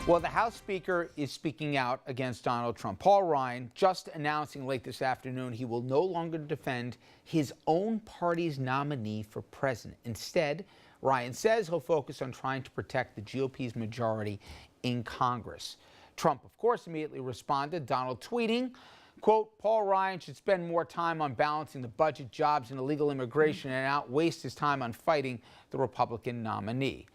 Well, the House Speaker is speaking out against Donald Trump. Paul Ryan just announcing late this afternoon he will no longer defend his own party's nominee for president. Instead, Ryan says he'll focus on trying to protect the GOP's majority in Congress. Trump, of course, immediately responded, Donald tweeting, quote, Paul Ryan should spend more time on balancing the budget, jobs, and illegal immigration and not waste his time on fighting the Republican nominee.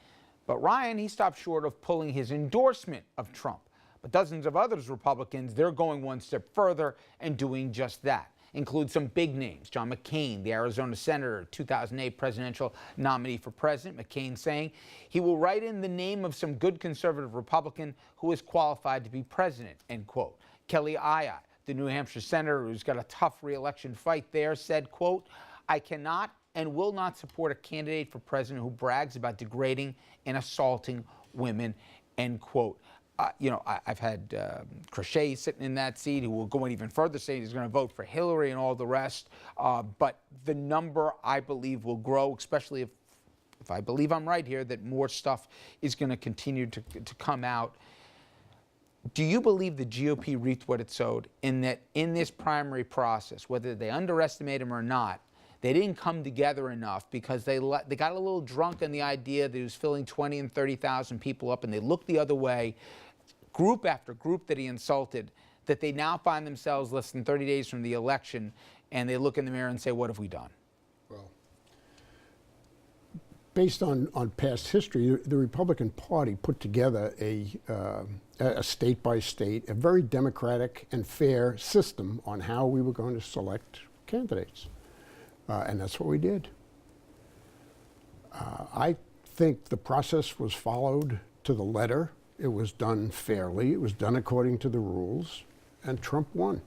But Ryan, he stopped short of pulling his endorsement of Trump. But dozens of other Republicans, they're going one step further and doing just that. Include some big names. John McCain, the Arizona senator, 2008 presidential nominee for president. McCain saying he will write in the name of some good conservative Republican who is qualified to be president, end quote. Kelly Ayotte, the New Hampshire senator who's got a tough re-election fight there, said, quote, I cannot and will not support a candidate for president who brags about degrading and assaulting women, end quote. I've had Crochet sitting in that seat who will go even further, saying he's going to vote for Hillary and all the rest. But the number, I believe, will grow, especially if I believe I'm right here, that more stuff is going to continue to come out. Do you believe the GOP reaped what it sowed in that in this primary process, whether they underestimate him or not, they didn't come together enough because they got a little drunk on the idea that he was filling 20 and 30,000 people up, and they looked the other way, group after group that he insulted, that they now find themselves less than 30 days from the election, and they look in the mirror and say, what have we done? Well, based on past history, the Republican Party put together a state-by-state, a very democratic and fair system on how we were going to select candidates. And that's what we did. I think the process was followed to the letter. It was done fairly. It was done according to the rules, and Trump won.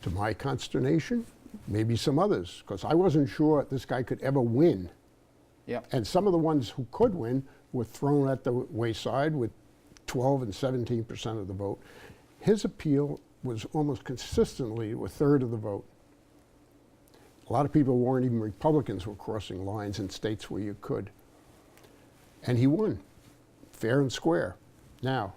To my consternation, maybe some others, because I wasn't sure this guy could ever win. Yep. And some of the ones who could win were thrown at the wayside with 12 and 17% of the vote. His appeal was almost consistently a third of the vote. A lot of people weren't even Republicans were crossing lines in states where you could. And he won, fair and square. Now,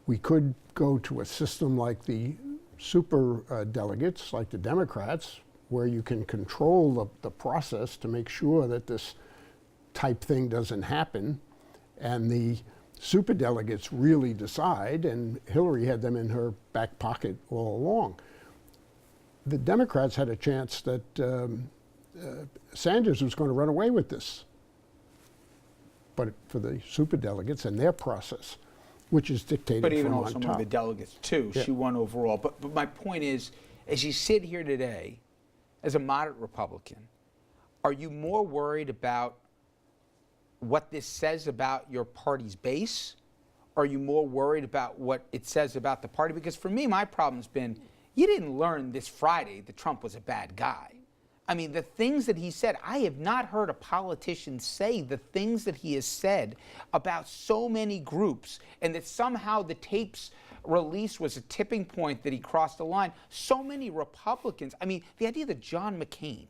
we could go to a system like the super delegates, like the Democrats, where you can control the process to make sure that this type thing doesn't happen, and the superdelegates really decide, and Hillary had them in her back pocket all along. The Democrats had a chance that Sanders was going to run away with this. But for the superdelegates and their process, which is dictated from on top. But even also among the delegates, too, yeah. She won overall. But my point is, as you sit here today, as a moderate Republican, are you more worried about what this says about your party's base? Are you more worried about what it says about the party? Because for me, my problem's been, you didn't learn this Friday that Trump was a bad guy. I mean, the things that he said, I have not heard a politician say the things that he has said about so many groups, and that somehow the tapes release was a tipping point that he crossed the line. So many Republicans, I mean, the idea that John McCain,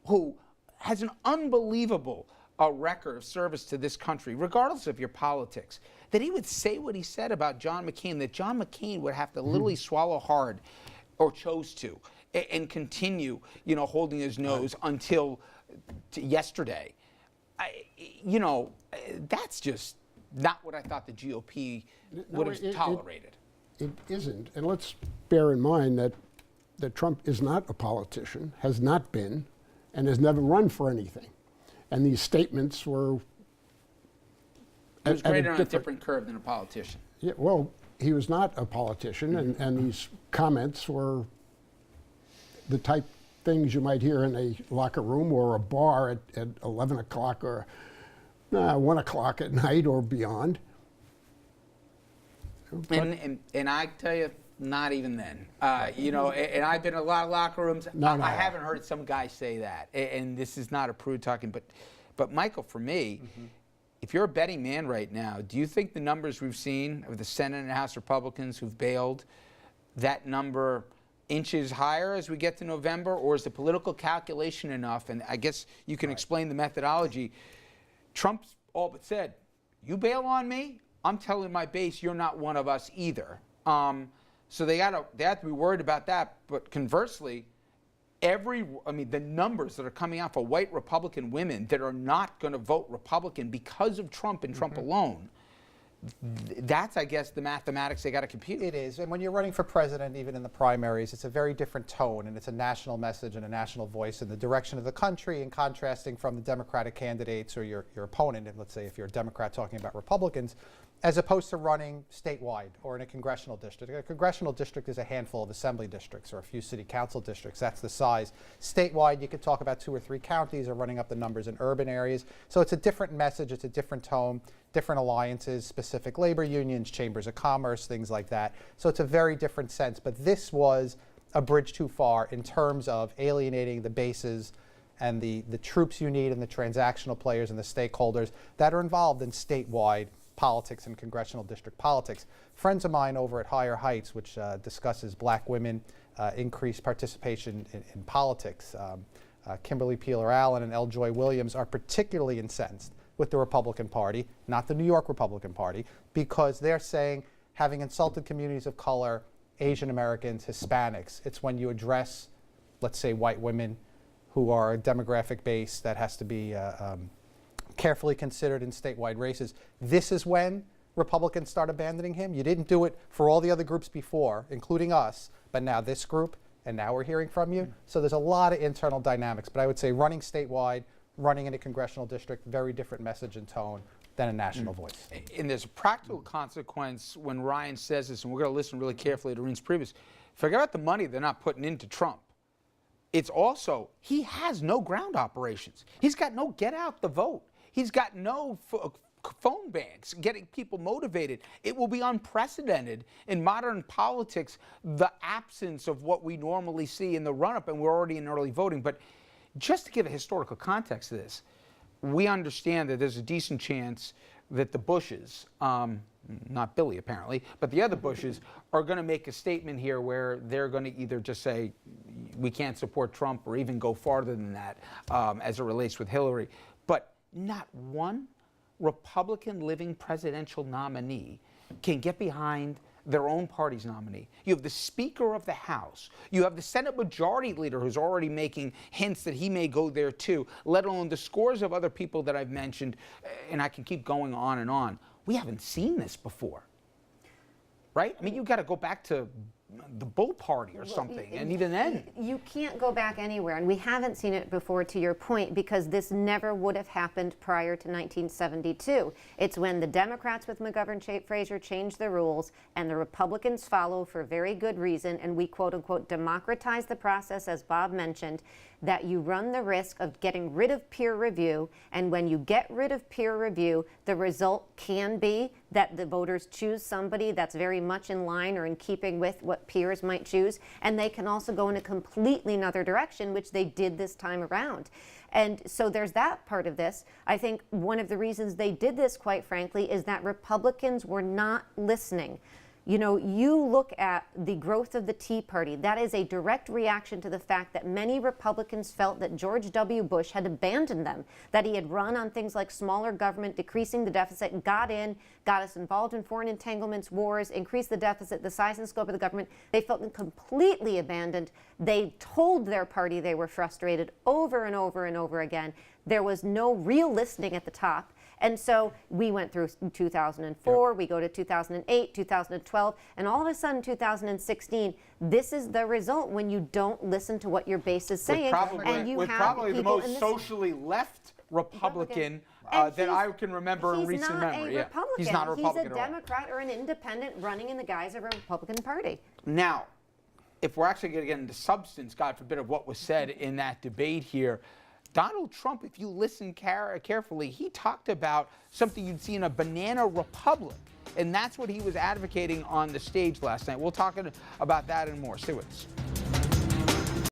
who has an unbelievable record of service to this country, regardless of your politics, that he would say what he said about John McCain, that John McCain would have to literally swallow hard, or chose to, and continue, holding his nose until yesterday. That's just not what I thought the GOP would have tolerated. It isn't, and let's bear in mind that Trump is not a politician, has not been, and has never run for anything. And these statements were... He was graded on a different curve than a politician. Yeah, well, he was not a politician, and these comments were the type things you might hear in a locker room or a bar at 11 o'clock or 1 o'clock at night or beyond. And I tell you, not even then. And I've been in a lot of locker rooms. I haven't heard some guy say that. And this is not a prude talking, but Michael, for me, if you're a betting man right now, do you think the numbers we've seen of the Senate and House Republicans who've bailed, that number inches higher as we get to November, or is the political calculation enough? And I guess you can explain the methodology. Trump's all but said, you bail on me, I'm telling my base you're not one of us either. So they have to be worried about that. But conversely, the numbers that are coming out for white Republican women that are not going to vote Republican because of Trump and Trump alone, that's, I guess, the mathematics they got to compute. It is, and when you're running for president, even in the primaries, it's a very different tone, and it's a national message and a national voice in the direction of the country, and contrasting from the Democratic candidates or your opponent, and let's say if you're a Democrat talking about Republicans, as opposed to running statewide or in a congressional district. A congressional district is a handful of assembly districts or a few city council districts. That's the size. Statewide, you could talk about 2 or 3 counties or running up the numbers in urban areas. So it's a different message, it's a different tone, different alliances, specific labor unions, chambers of commerce, things like that. So it's a very different sense. But this was a bridge too far in terms of alienating the bases and the troops you need and the transactional players and the stakeholders that are involved in statewide politics and congressional district politics. Friends of mine over at Higher Heights, which discusses black women, increased participation in politics, Kimberly Peeler-Allen and L. Joy Williams are particularly incensed with the Republican Party, not the New York Republican Party, because they're saying, having insulted communities of color, Asian Americans, Hispanics, it's when you address, let's say, white women who are a demographic base that has to be carefully considered in statewide races. This is when Republicans start abandoning him. You didn't do it for all the other groups before, including us, but now this group, and now we're hearing from you. So there's a lot of internal dynamics, but I would say running statewide, running in a congressional district, very different message and tone than a national voice. And there's a practical consequence when Ryan says this, and we're going to listen really carefully to Reen's previous. Forget about the money they're not putting into Trump. It's also, he has no ground operations. He's got no get out the vote. He's got no phone banks getting people motivated. It will be unprecedented in modern politics, the absence of what we normally see in the run-up, and we're already in early voting. But just to give a historical context to this, we understand that there's a decent chance that the Bushes, not Billy apparently, but the other Bushes are going to make a statement here where they're going to either just say we can't support Trump or even go farther than that as it relates with Hillary. But not one Republican living presidential nominee can get behind their own party's nominee. You have the Speaker of the House. You have the Senate Majority Leader who's already making hints that he may go there too, let alone the scores of other people that I've mentioned, and I can keep going on and on. We haven't seen this before, right? I mean, you've got to go back to the Bull Party or something, and even then. You can't go back anywhere, and we haven't seen it before, to your point, because this never would have happened prior to 1972. It's when the Democrats with McGovern-Fraser changed the rules, and the Republicans follow for very good reason, and we quote-unquote democratize the process, as Bob mentioned, that you run the risk of getting rid of peer review, and when you get rid of peer review, the result can be that the voters choose somebody that's very much in line or in keeping with what peers might choose, and they can also go in a completely another direction, which they did this time around. And so there's that part of this. I think one of the reasons they did this, quite frankly, is that Republicans were not listening. You know, you look at the growth of the Tea Party, that is a direct reaction to the fact that many Republicans felt that George W. Bush had abandoned them, that he had run on things like smaller government, decreasing the deficit, got us involved in foreign entanglements, wars, increased the deficit, the size and scope of the government. They felt completely abandoned. They told their party they were frustrated over and over and over again. There was no real listening at the top. And so we went through 2004, we go to 2008, 2012, and all of a sudden 2016, this is the result when you don't listen to what your base is saying. And you with have probably the people most in this socially left Republican that I can remember in recent memory. He's not a Republican. He's not a Republican He's a Democrat or an independent running in the guise of a Republican Party. Now, if we're actually going to get into substance, God forbid, of what was said in that debate here, Donald Trump, if you listen carefully, he talked about something you'd see in a banana republic, and that's what he was advocating on the stage last night. We'll talk about that and more. Stay with us.